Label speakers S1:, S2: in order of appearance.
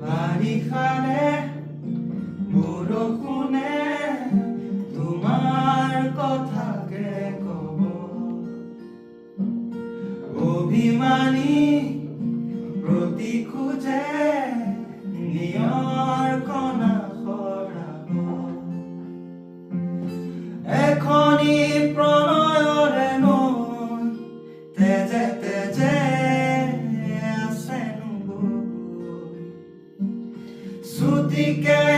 S1: বাৰিষাৰে বৰষুণে তোমাৰ কথাকে কব অভিমানী প্ৰতি খোজে নিয়ৰ কণা সৰাব এখনি প্ৰণয়ৰে নৈ তেজে তেজে আছে নবৈ ছুটিকে